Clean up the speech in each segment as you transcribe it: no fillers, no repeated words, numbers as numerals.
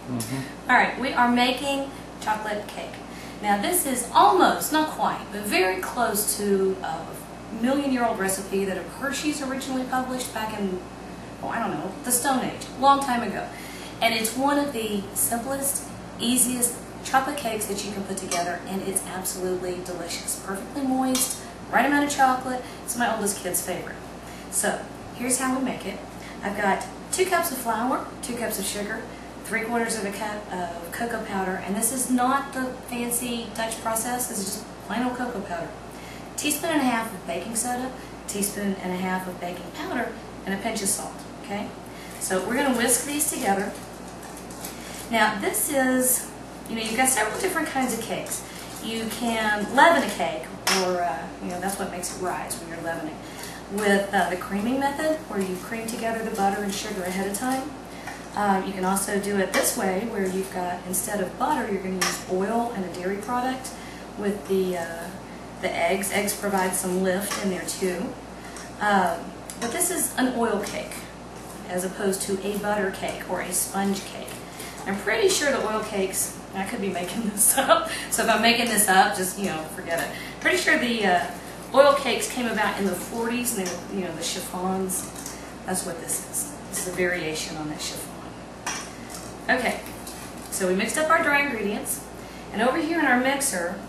All right, we are making chocolate cake. Now this is almost, not quite, but very close to a million-year-old recipe that Hershey's originally published back in, oh, I don't know, the Stone Age, a long time ago. And it's one of the simplest, easiest chocolate cakes that you can put together, and it's absolutely delicious. Perfectly moist, right amount of chocolate. It's my oldest kid's favorite. So here's how we make it. I've got 2 cups of flour, 2 cups of sugar, 3/4 of a cup of cocoa powder, and this is not the fancy Dutch process. This is just plain old cocoa powder. 1.5 teaspoons of baking soda, 1.5 teaspoons of baking powder, and a pinch of salt. Okay, so we're going to whisk these together. Now this is, you've got several different kinds of cakes. You can leaven a cake, or that's what makes it rise when you're leavening, with the creaming method, where you cream together the butter and sugar ahead of time. You can also do it this way, where you've got, instead of butter, you're going to use oil and a dairy product with the eggs. Eggs provide some lift in there too. But this is an oil cake, as opposed to a butter cake or a sponge cake. I'm pretty sure the oil cakes, I could be making this up, so if I'm making this up, just, forget it. Pretty sure the oil cakes came about in the 40s, and they were, the chiffons. That's what this is. This is a variation on that chiffon. Okay, so we mixed up our dry ingredients, and over here in our mixer,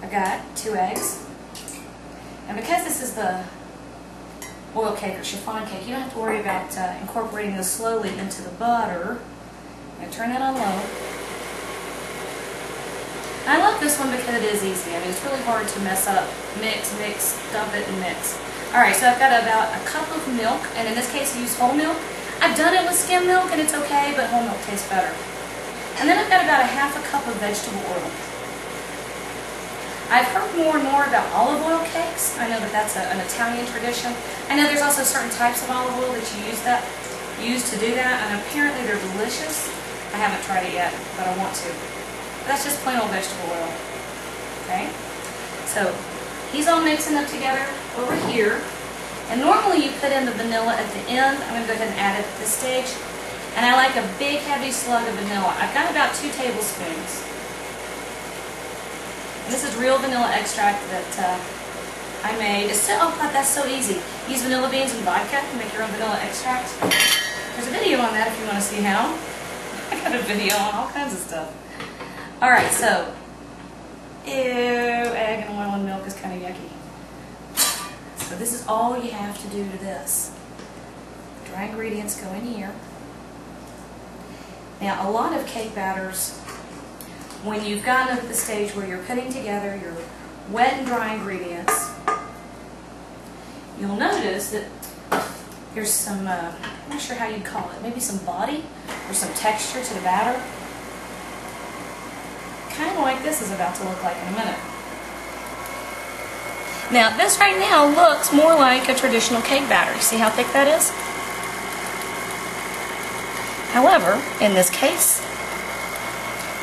I've got 2 eggs. And because this is the oil cake or chiffon cake, you don't have to worry about incorporating this slowly into the butter. I'm going to turn that on low. I love this one because it is easy. I mean, it's really hard to mess up. Mix, dump it, and mix. Alright, so I've got about a cup of milk, and in this case I use whole milk. I've done it with skim milk and it's okay, but whole milk tastes better. And then I've got about 1/2 cup of vegetable oil. I've heard more and more about olive oil cakes. I know that that's an Italian tradition. I know there's also certain types of olive oil that you use to do that, and apparently they're delicious. I haven't tried it yet, but I want to. That's just plain old vegetable oil. Okay? So these all mixing up together over here. And normally you put in the vanilla at the end. I'm going to go ahead and add it at this stage. And I like a big heavy slug of vanilla. I've got about 2 tablespoons. And this is real vanilla extract that I made. Oh God, that's so easy. Use vanilla beans and vodka and make your own vanilla extract. There's a video on that if you want to see how. I got a video on all kinds of stuff. Alright, so, ew, egg and oil and milk is kind of yucky. So this is all you have to do to this. Dry ingredients go in here. Now, a lot of cake batters, when you've gotten up at the stage where you're putting together your wet and dry ingredients, you'll notice that there's some, I'm not sure how you'd call it, maybe some body or some texture to the batter. Kind of like this is about to look like in a minute. Now, this right now looks more like a traditional cake batter. You see how thick that is? However, in this case,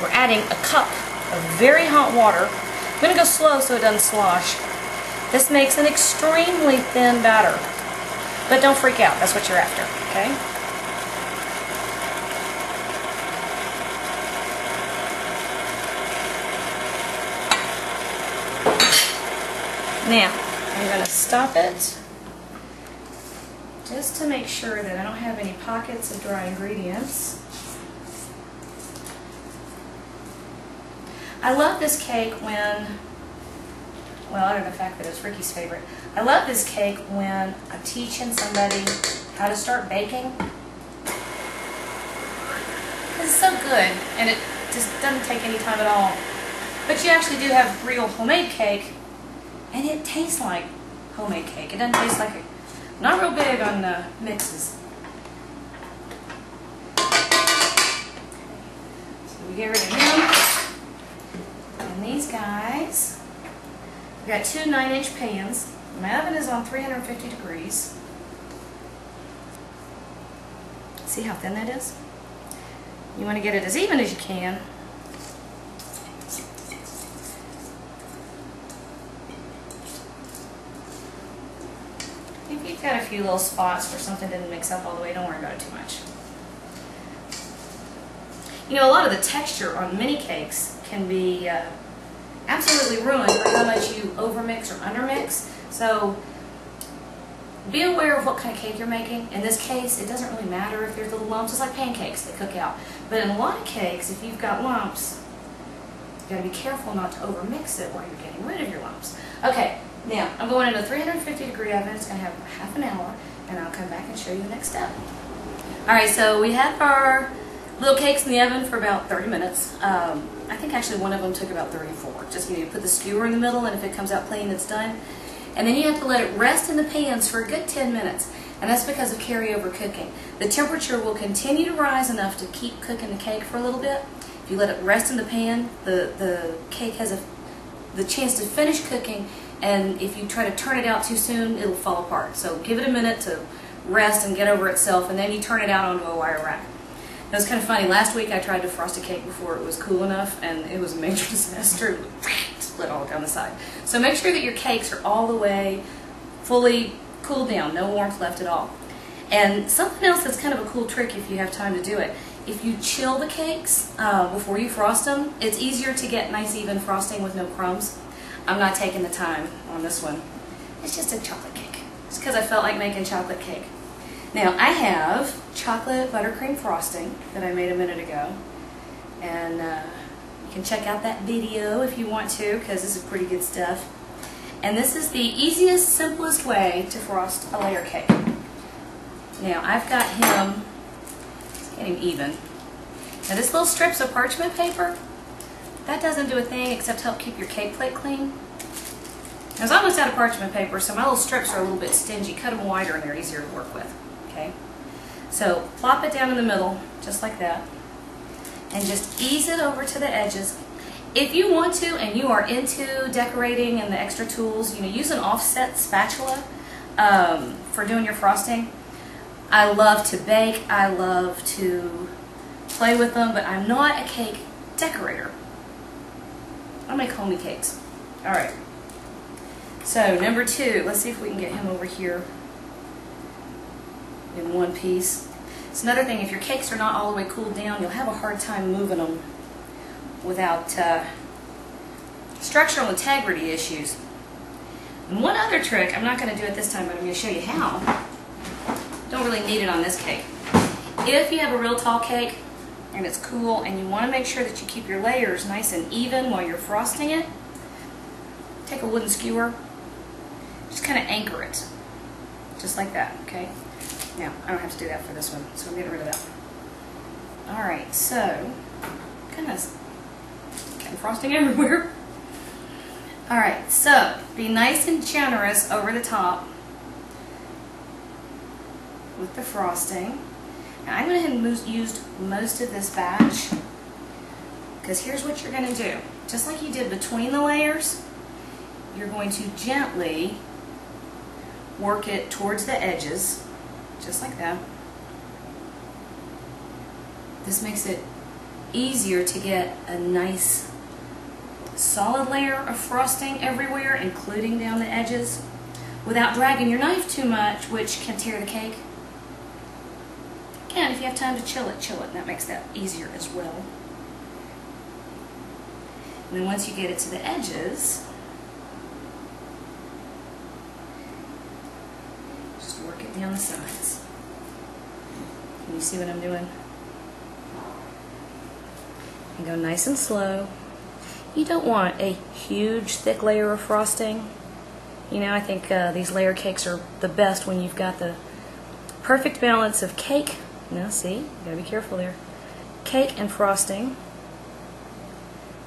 we're adding a cup of very hot water. I'm going to go slow so it doesn't slosh. This makes an extremely thin batter. But don't freak out. That's what you're after, okay? Now, I'm going to stop it just to make sure that I don't have any pockets of dry ingredients. I love this cake when, well, other than the fact that it's Ricky's favorite, I love this cake when I'm teaching somebody how to start baking. It's so good, and it just doesn't take any time at all. But you actually do have real homemade cake, and it tastes like homemade cake. It doesn't taste like it. I'm not real big on mixes. So we get rid of him. And these guys, I've got 2 9-inch pans. My oven is on 350 degrees. See how thin that is? You want to get it as even as you can. If you've got a few little spots where something didn't mix up all the way, don't worry about it too much. You know, a lot of the texture on mini cakes can be absolutely ruined by how much you overmix or undermix. So be aware of what kind of cake you're making. In this case, it doesn't really matter if there's little lumps. It's like pancakes, they cook out. But in a lot of cakes, if you've got lumps, you've got to be careful not to overmix it while you're getting rid of your lumps. Okay, now I'm going into a 350-degree oven. It's going to have half an hour, and I'll come back and show you the next step. Alright, so we have our little cakes in the oven for about 30 minutes. I think actually one of them took about 34. Just you put the skewer in the middle, and if it comes out clean, it's done. And then you have to let it rest in the pans for a good 10 minutes. And that's because of carryover cooking. The temperature will continue to rise enough to keep cooking the cake for a little bit. If you let it rest in the pan, the cake has the chance to finish cooking, and if you try to turn it out too soon, it'll fall apart. So give it a minute to rest and get over itself, and then you turn it out onto a wire rack. It was kind of funny. Last week I tried to frost a cake before it was cool enough, and it was a major disaster. Split all down the side. So make sure that your cakes are all the way fully cooled down, no warmth left at all. And something else that's kind of a cool trick if you have time to do it, if you chill the cakes before you frost them, it's easier to get nice even frosting with no crumbs. I'm not taking the time on this one. It's just a chocolate cake. It's because I felt like making chocolate cake. Now I have chocolate buttercream frosting that I made a minute ago, and you can check out that video if you want to, because this is pretty good stuff. And this is the easiest, simplest way to frost a layer cake. Now I've got him, it's getting even. Now this little strips of parchment paper, that doesn't do a thing except help keep your cake plate clean. I was almost out of parchment paper, so my little strips are a little bit stingy. Cut them wider and they're easier to work with. Okay, so plop it down in the middle, just like that, and just ease it over to the edges. If you want to, and you are into decorating and the extra tools, use an offset spatula for doing your frosting. I love to bake, I love to play with them, but I'm not a cake decorator. I make homey cakes. Alright, so number 2, let's see if we can get him over here in one piece. It's another thing, if your cakes are not all the way cooled down, you'll have a hard time moving them without structural integrity issues. And one other trick, I'm not going to do it this time, but I'm going to show you how. Don't really need it on this cake. If you have a real tall cake and it's cool and you want to make sure that you keep your layers nice and even while you're frosting it, take a wooden skewer, just kind of anchor it, just like that, okay? Now, I don't have to do that for this one, so I'm getting rid of that. Alright, so, kind of frosting everywhere. Alright, so, be nice and generous over the top with the frosting. Now, I'm going to have used most of this batch, because here's what you're going to do. Just like you did between the layers, you're going to gently work it towards the edges, just like that. This makes it easier to get a nice solid layer of frosting everywhere, including down the edges, without dragging your knife too much, which can tear the cake. Again, if you have time to chill it, and that makes that easier as well. And then once you get it to the edges, just work it down the sides. Can you see what I'm doing? And go nice and slow. You don't want a huge thick layer of frosting. I think these layer cakes are the best when you've got the perfect balance of cake. Now see, you gotta be careful there. Cake and frosting.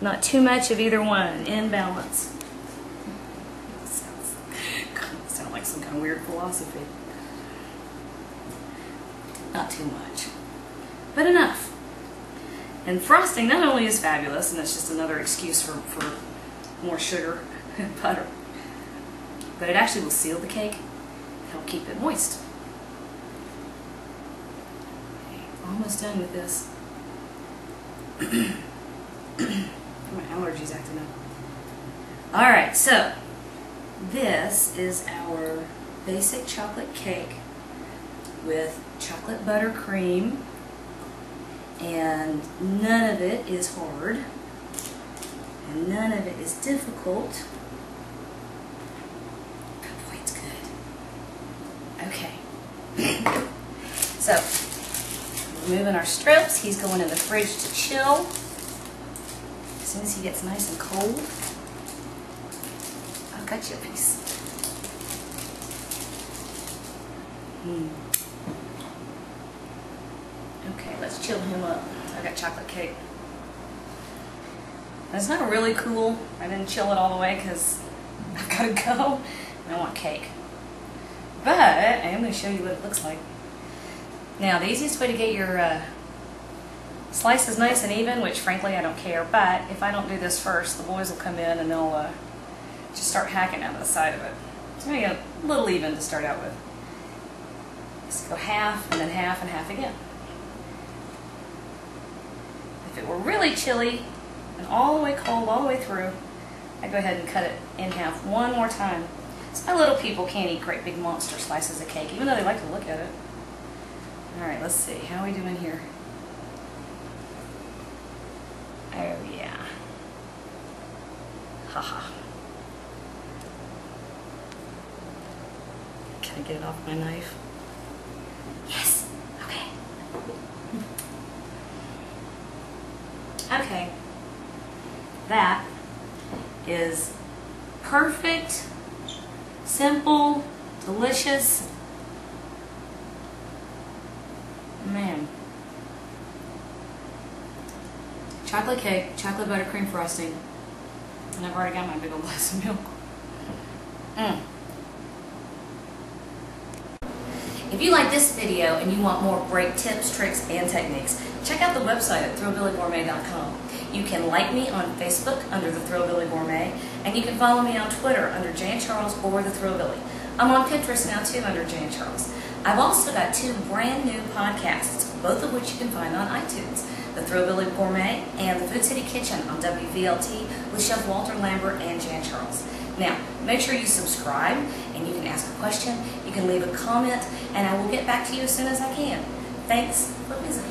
Not too much of either one, in balance. Sound like some kind of weird philosophy. Not too much, but enough. And frosting not only is fabulous, and that's just another excuse for more sugar and butter, but it actually will seal the cake and help keep it moist. Okay, almost done with this. My allergies acting up. Alright, so this is our basic chocolate cake with chocolate buttercream And none of it is hard. And none of it is difficult. Oh boy, it's good. Okay. So, removing our strips. He's going in the fridge to chill. As soon as he gets nice and cold, I'll cut you a piece. Okay, let's chill him up. I got chocolate cake. It's not really cool. I didn't chill it all the way because I've got to go and I want cake. But I am going to show you what it looks like. Now, the easiest way to get your slices nice and even, which frankly I don't care, but if I don't do this first, the boys will come in and they'll just start hacking out of the side of it. So I'm going to get a little even to start out with. Just go half and then half and half again. If it were really chilly and all the way cold, all the way through, I'd go ahead and cut it in half one more time. So my little people can't eat great big monster slices of cake, even though they like to look at it. Alright, let's see. How are we doing here? Oh, yeah. Haha. Can I get it off my knife? Yes. Okay. Okay. That is perfect, simple, delicious. Man. Chocolate cake, chocolate buttercream frosting. And I've already got my big old glass of milk. If you like this video and you want more great tips, tricks, and techniques, check out the website at thrillbillygourmet.com. You can like me on Facebook under The Thrillbilly Gourmet, and you can follow me on Twitter under Jan Charles or The Thrillbilly. I'm on Pinterest now too under Jan Charles. I've also got 2 brand new podcasts, both of which you can find on iTunes. The Thrillbilly Gourmet and The Food City Kitchen on WVLT with Chef Walter Lambert and Jan Charles. Now, make sure you subscribe and you can ask a question, you can leave a comment, and I will get back to you as soon as I can. Thanks for visiting.